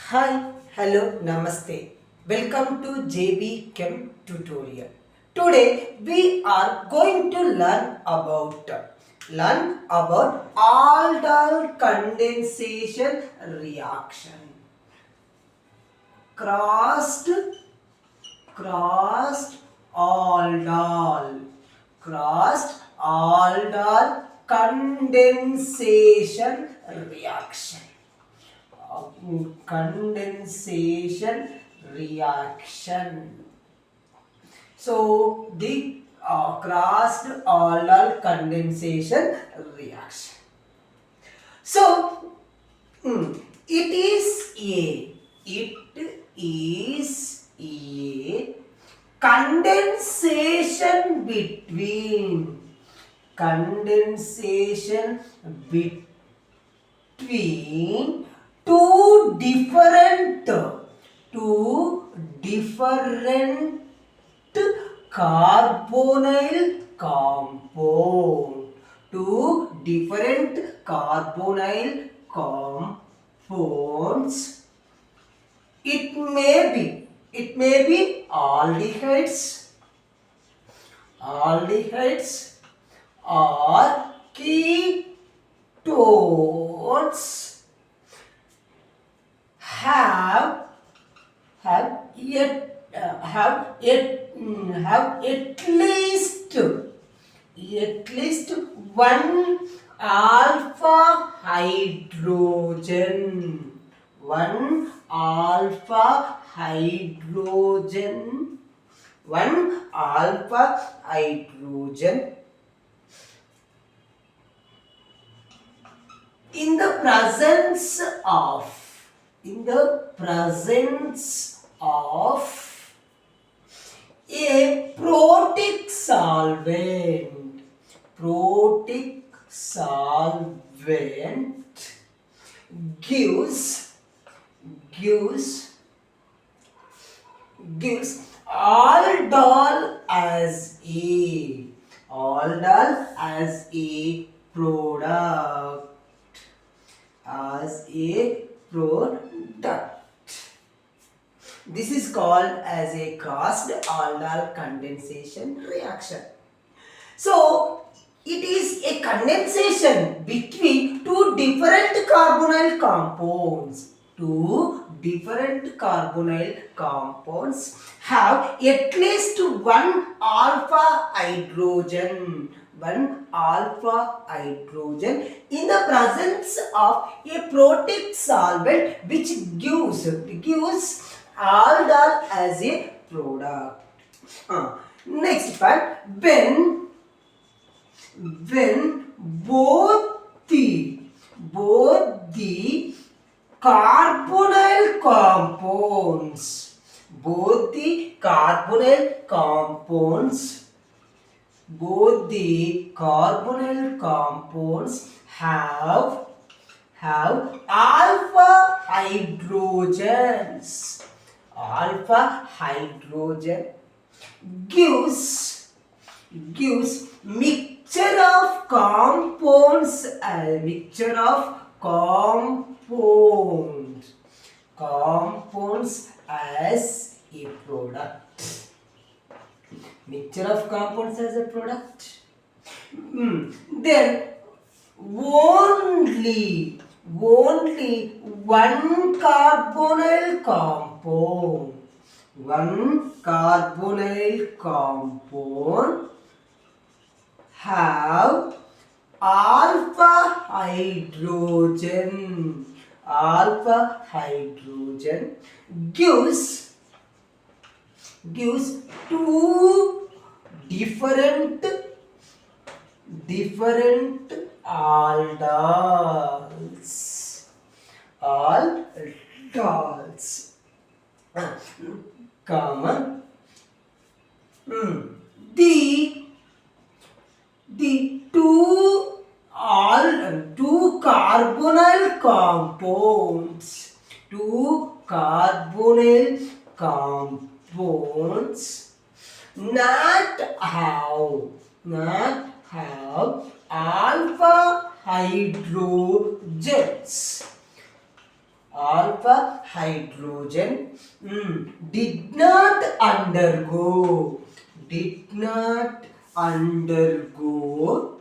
Hi, hello, namaste. Welcome to JB Chem tutorial. Today we are going to learn about aldol condensation reaction. Crossed crossed aldol crossed aldol condensation reaction. Condensation reaction. So the crossed aldol condensation reaction. So it is a condensation between two different carbonyl compound. Two different carbonyl compounds. It may be aldehydes or ketones. Have at least one alpha hydrogen. One alpha hydrogen. One alpha hydrogen in the presence of a protic solvent gives aldol as a product. This is called as a crossed aldol condensation reaction. So it is a condensation between two different carbonyl compounds. Two different carbonyl compounds have at least one alpha hydrogen. One alpha hydrogen in the presence of a protic solvent which gives aldol as a product. Next part, when both the carbonyl compounds both the carbonyl compounds have alpha hydrogens. Alpha hydrogen gives mixture of compounds as a product. Mixture of compounds as a product. Then only one carbonyl compound have alpha hydrogen. Alpha hydrogen gives two different aldols. Comma. The two carbonyl compounds not have alpha hydrogens. alpha hydrogen did not undergo did not undergo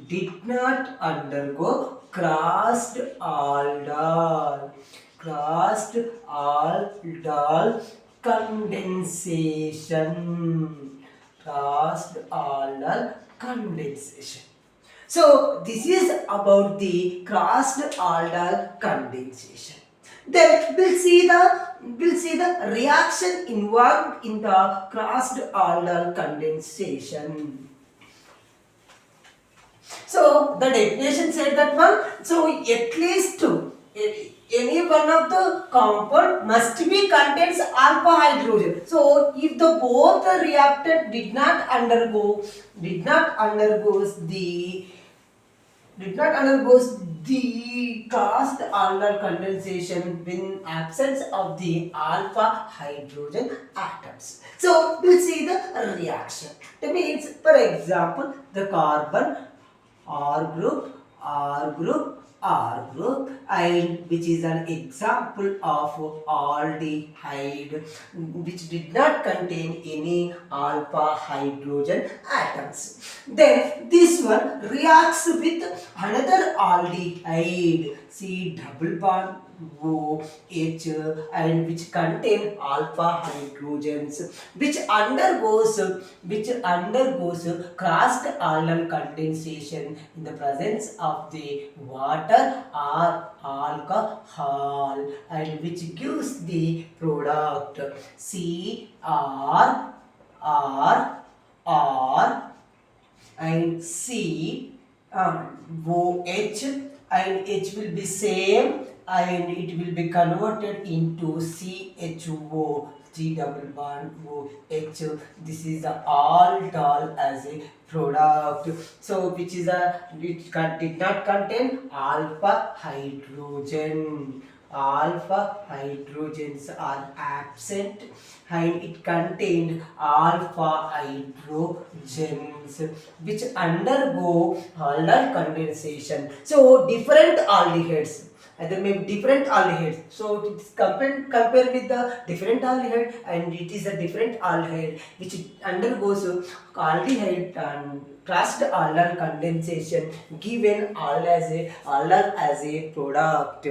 did not undergo crossed aldol condensation crossed aldol condensation. So this is about the crossed aldol condensation. Then we'll see the reaction involved in the crossed aldol condensation. So the definition said that one. So at least any one of the compound must be contains alpha hydrogen. So if the both reactant did not undergoes the crossed aldol condensation in absence of the alpha hydrogen atoms. So we'll see the reaction. That means, for example, the carbon R group, R group, R group, and which is an example of aldehyde which did not contain any alpha hydrogen atoms. Then this one reacts with another aldehyde, C double bond OH, and which contain alpha hydrogens, which undergoes crossed aldol condensation in the presence of the water or alcohol, and which gives the product CR and C OH, and H will be same and it will be converted into CHO, G double bond OH. This is the aldol as a product. So which is did not contain alpha hydrogen. Alpha hydrogens are absent and it contained alpha hydrogens which undergo aldol condensation. So different aldehydes, there may be different aldehydes. So it's compare with the different aldehyde, and it is a different aldehyde which undergoes aldehyde and crossed aldol condensation given aldol as a product.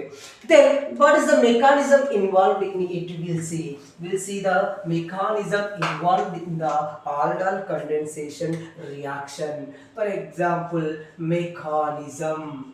Then what is the mechanism involved in it? We'll see the mechanism involved in the aldol condensation reaction. For example, mechanism.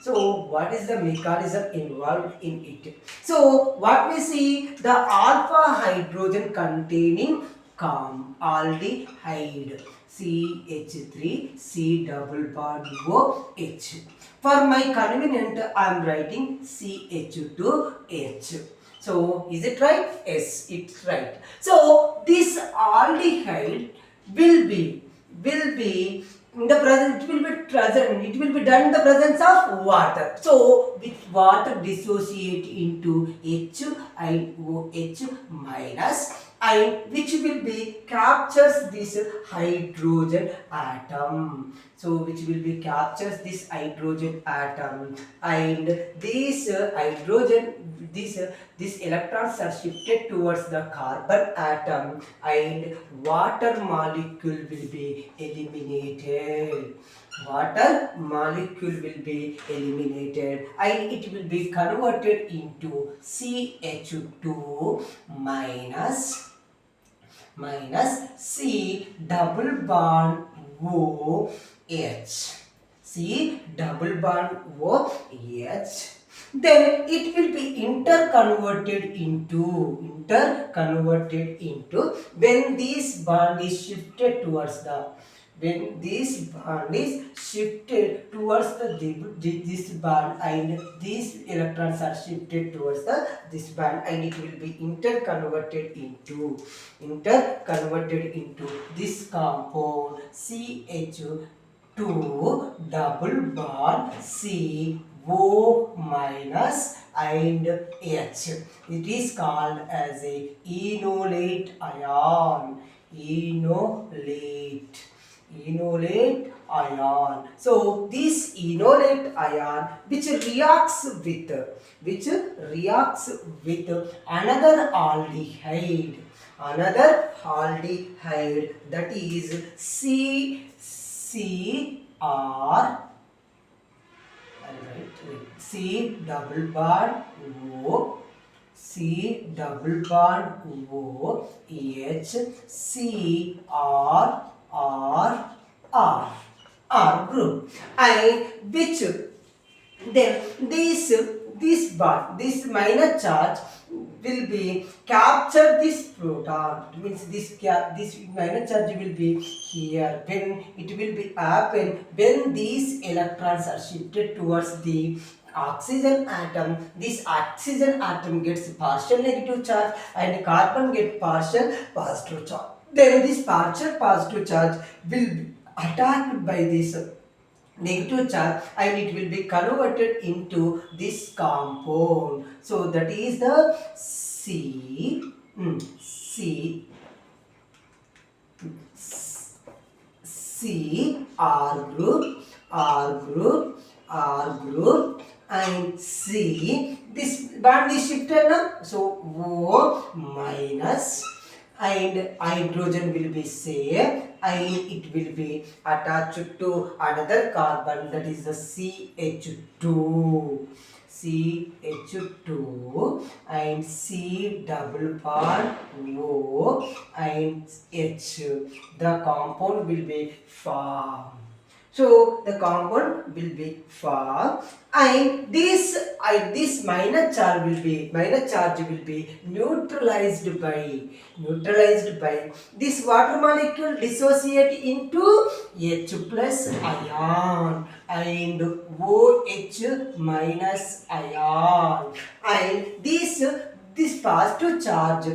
So what is the mechanism involved in it? So what we see, the alpha hydrogen containing aldehyde, CH3 C double bond OH. For my convenience I am writing CH2H. So is it right? Yes, it's right. So this aldehyde will be in the present, it will be done in the presence of water. So with water dissociate into H and OH minus, and which will be captures this hydrogen atom. So which will be captures this hydrogen atom, and this these electrons are shifted towards the carbon atom, and water molecule will be eliminated. Water molecule will be eliminated and it will be converted into CH2 minus C double bond OH. C double bond OH. Then it will be interconverted into when this bond is shifted towards this band and these electrons are shifted towards this band, and it will be interconverted into this compound CH2 double bond CO minus and H. It is called as a enolate ion. enolate ion. So this enolate ion which reacts with another aldehyde, that is CCR, C double bond O, C double bond O, H, C R group, and which then this minor charge will be capture this proton, means this minor charge will be here. When it will be happen, when these electrons are shifted towards the oxygen atom, this oxygen atom gets partial negative charge and carbon get partial positive charge. Then this partial positive charge will be attacked by this negative charge and it will be converted into this compound. So that is the C R group and C. This bond is shifted now. So O minus and hydrogen will be same and it will be attached to another carbon, that is the CH2 and C double bond O and H. The compound will be formed. So the compound will be formed and this minor charge will be neutralized by this water molecule dissociate into H plus ion and OH minus ion, and this positive charge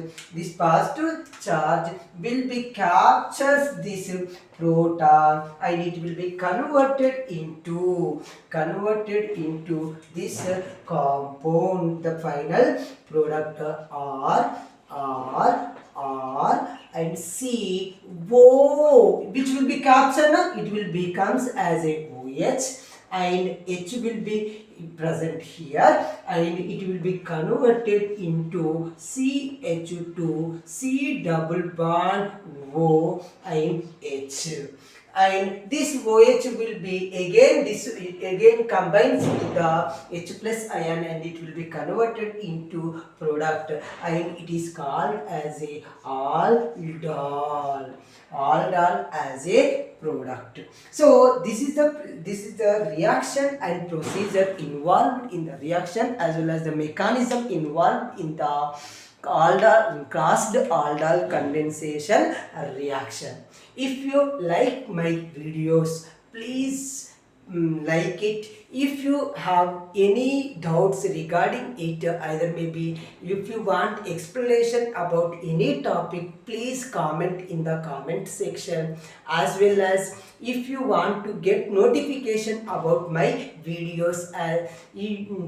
will be captures this proton and it will be converted into this compound. The final product R and C O, which will be captured now, it will becomes as a OH and H will be present here and it will be converted into CH2 C double bond O and H, and this OH will be again combines with the H plus ion and it will be converted into product and it is called as a aldol as a product. So this is the reaction and procedure involved in the reaction as well as the mechanism involved in the crossed Aldol condensation reaction. If you like my videos, please like it. If you have any doubts regarding it, either maybe if you want explanation about any topic, please comment in the comment section, as well as if you want to get notification about my videos,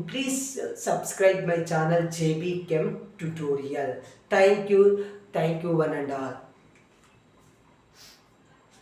please subscribe my channel JB CHEM tutorial. Thank you one and all.